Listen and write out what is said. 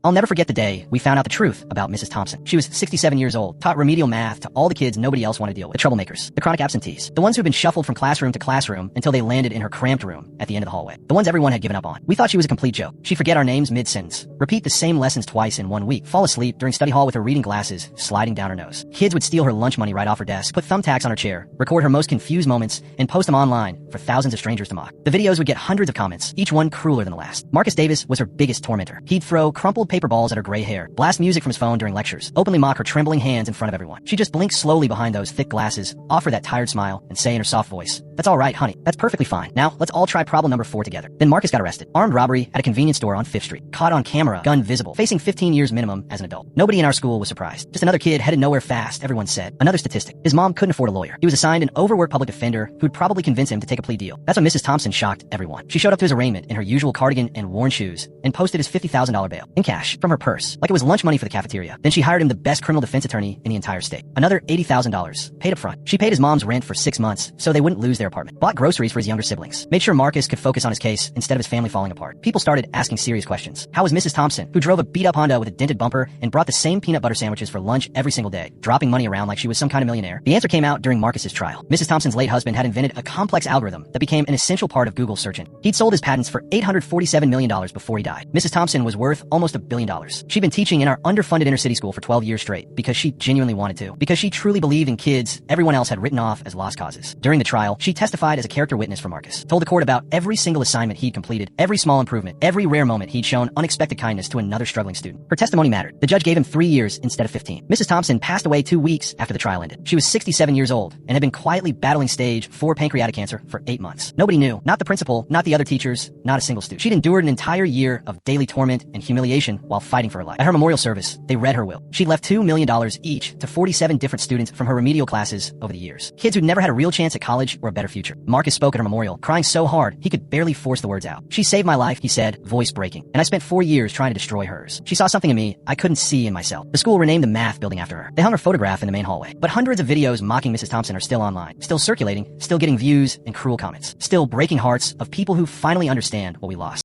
I'll never forget the day we found out the truth about Mrs. Thompson. She was 67 years old, taught remedial math to all the kids nobody else wanted to deal with. The troublemakers, the chronic absentees, the ones who'd been shuffled from classroom to classroom until they landed in her cramped room at the end of the hallway. The ones everyone had given up on. We thought she was a complete joke. She'd forget our names mid-sentence, repeat the same lessons twice in 1 week, fall asleep during study hall with her reading glasses sliding down her nose. Kids would steal her lunch money right off her desk, put thumbtacks on her chair, record her most confused moments, and post them online for thousands of strangers to mock. The videos would get hundreds of comments, each one crueler than the last. Marcus Davis was her biggest tormentor. He'd throw crumpled paper balls at her gray hair, blast music from his phone during lectures, openly mock her trembling hands in front of everyone. She'd just blink slowly behind those thick glasses, offer that tired smile, and say in her soft voice, "That's all right, honey. That's perfectly fine. Now, let's all try problem number 4 together." Then Marcus got arrested. Armed robbery at a convenience store on 5th Street. Caught on camera, gun visible, facing 15 years minimum as an adult. Nobody in our school was surprised. Just another kid headed nowhere fast, everyone said. Another statistic. His mom couldn't afford a lawyer. He was assigned an overworked public defender who'd probably convince him to take a plea deal. That's when Mrs. Thompson shocked everyone. She showed up to his arraignment in her usual cardigan and worn shoes and posted his $50,000 bail in cash from her purse, like it was lunch money for the cafeteria. Then she hired him the best criminal defense attorney in the entire state. Another $80,000 paid up front. She paid his mom's rent for 6 months so they wouldn't lose their apartment. Bought groceries for his younger siblings. Made sure Marcus could focus on his case instead of his family falling apart. People started asking serious questions. How was Mrs. Thompson, who drove a beat-up Honda with a dented bumper and brought the same peanut butter sandwiches for lunch every single day, dropping money around like she was some kind of millionaire? The answer came out during Marcus's trial. Mrs. Thompson's late husband had invented a complex algorithm that became an essential part of Google's search engine. He'd sold his patents for $847 million before he died. Mrs. Thompson was worth almost $1 billion. She'd been teaching in our underfunded inner city school for 12 years straight because she genuinely wanted to. Because she truly believed in kids everyone else had written off as lost causes. During the trial, she testified as a character witness for Marcus. Told the court about every single assignment he'd completed, every small improvement, every rare moment he'd shown unexpected kindness to another struggling student. Her testimony mattered. The judge gave him 3 years instead of 15. Mrs. Thompson passed away 2 weeks after the trial ended. She was 67 years old and had been quietly battling stage 4 pancreatic cancer for 8 months. Nobody knew. Not the principal, not the other teachers, not a single student. She'd endured an entire year of daily torment and humiliation while fighting for her life. At her memorial service, they read her will. She'd left $2 million each to 47 different students from her remedial classes over the years. Kids who'd never had a real chance at college or a better future. Marcus spoke at her memorial, crying so hard he could barely force the words out. "She saved my life," he said, voice breaking, "and I spent 4 years trying to destroy hers. She saw something in me I couldn't see in myself." The school renamed the math building after her. They hung her photograph in the main hallway. But hundreds of videos mocking Mrs. Thompson are still online, still circulating, still getting views and cruel comments, still breaking hearts of people who finally understand what we lost.